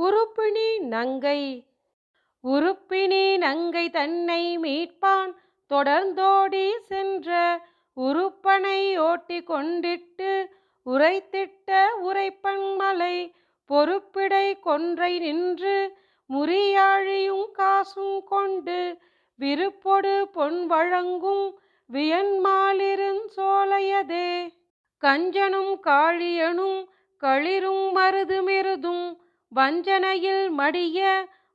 உருப்பினி நங்கை உருப்பினி நங்கை தன்னை மீட்பான் தொடர்ந்தோடி சென்ற உருப்பனை ஓட்டி கொண்டிட்டு உரைத்திட்ட உரைப்பன்மலை பொறுப்பிடை கொன்றை நின்று முறியாழியும் காசும் கொண்டு விருப்பொடு பொன் வழங்கும் வியன்மாலிருஞ் சோலையதே. கஞ்சனும் காழியனும் களிறும் மருதுமிருதும் வஞ்சனையில் மடிய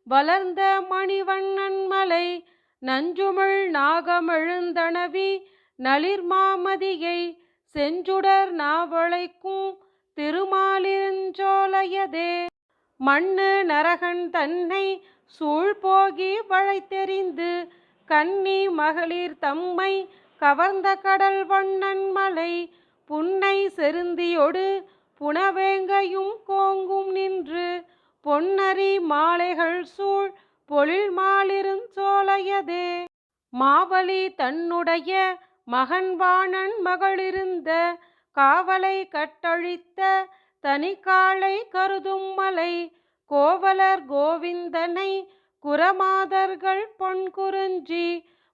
வளர்ந்த மணிவண்ணன்மலை நஞ்சுமிழ் நாகமெழுந்தணவி நளிர்மாமதியை செஞ்சுடர் நாவளைக்கும் திருமாலிருஞ் சோலையதே. மண்ணு நரகன் தன்னை சூழ்போகி வளைத்தெறிந்து கன்னி மகளிர் தம்மை கவர்ந்த கடல் வண்ணன்மலை புன்னை செருந்தியொடு புனவேங்கையும் கோங்கும் நின்று பொன்னரி மாலைகள் சூழ் பொழில்மாலிருஞ் சோலையதே. மாவலி தன்னுடைய மகன்வாணன் மகளிருந்த காவலை கட்டழித்த தனிக்காளை கருதும் மலை கோவலர் கோவிந்தனை குரமாதர்கள் பொன்குருஞ்சி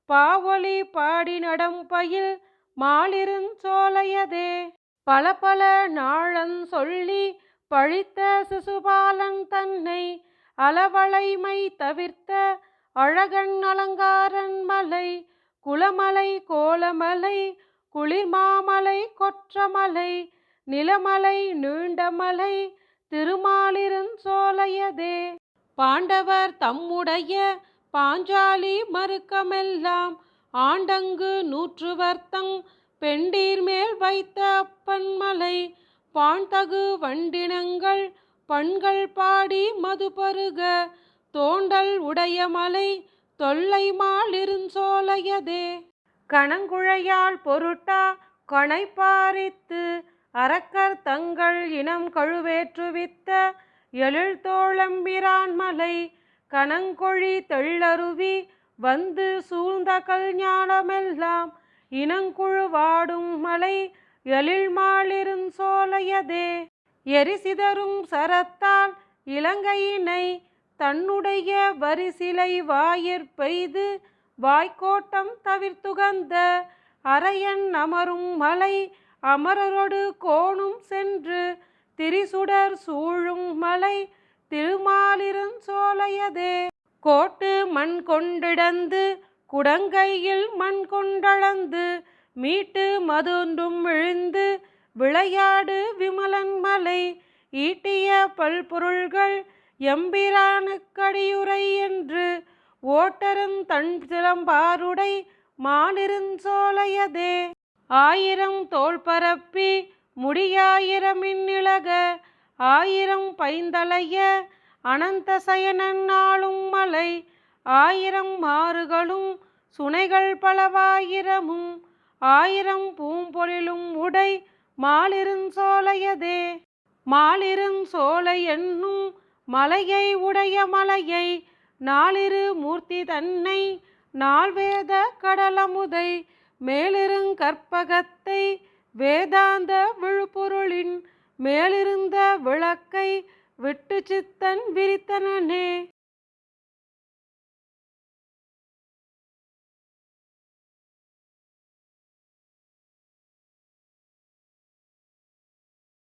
பாவொலி பாடி நடம்பயில் மாலிருஞ் சோலையதே. பலபல நாளஞ் சொல்லி பழித்த சிசுபாலன் தன்னை அளவளைமை தவிர்த்த அழகன் அலங்காரன் மலை குளமலை கோலமலை குளிர்மாமலை கொற்றமலை நிலமலை நீண்டமலை திருமாலிருஞ் சோலையதே. பாண்டவர் தம்முடைய பாஞ்சாலி மருக்கமெல்லாம் ஆண்டங்கு நூற்றுவர்த்தங் பெண்டீர் மேல் வைத்த அப்பன்மலை பாண்தகு வண்டினங்கள் பண்கள் பாடி மதுபருக தோண்டல் உடைய மலை தொல்லைமாலிருஞ் சோலையதே. கணங்குழையால் பொருட்டா கணைப்பாரித்து அரக்கர் தங்கள் இனம் கழுவேற்றுவித்த எழில்தோழம்பிரான் மலை கணங்கொழி தெள்ளருவி வந்து சூழ்ந்த கல்ஞானமெல்லாம் இனங்குழு வாடும் மலை எழில்மாலிருஞ் சோலையதே. எரிசிதறும் சரத்தால் இலங்கையினை தன்னுடைய வரிசிலை வாயிற் பெய்து வாய்க்கோட்டம் தவிர்த்துகந்த அரையன் அமரும் மலை அமரரொடு கோணும் சென்று திரிசுடர் சூழும் மலை திருமாலிருஞ் சோலையதே. கோட்டு மண் கொண்டிடந்து குடங்கையில் மண் கொண்டளந்து மீட்டு மதுண்டும் இழிந்து விளையாடு விமலன் மலை ஈட்டிய பல்பொருள்கள் எம்பிரானுக்கடியுரை என்று ஓட்டருந் தன் சிலம்பாருடை மாலிருஞ் சோலையதே. ஆயிரம் தோள் பரப்பி முடியாயிரமின் இளக ஆயிரம் பைந்தலைய அனந்த சயனன் ஆளும் மலை ஆயிரம் மாறுகளும் சுனைகள் பலவாயிரமும் ஆயிரம் பூம்பொழிலும் உடை மாலிருஞ் சோலையதே. மாலிருஞ் சோலை என்னும் மலையை உடைய மலையை நாலிரு மூர்த்தி தன்னை நால்வேத கடலமுதை மேலிருங் கற்பகத்தை வேதாந்த விழுப்பொருளின் மேலிருந்த விளக்கை விட்டு சித்தன் விரித்தனனே.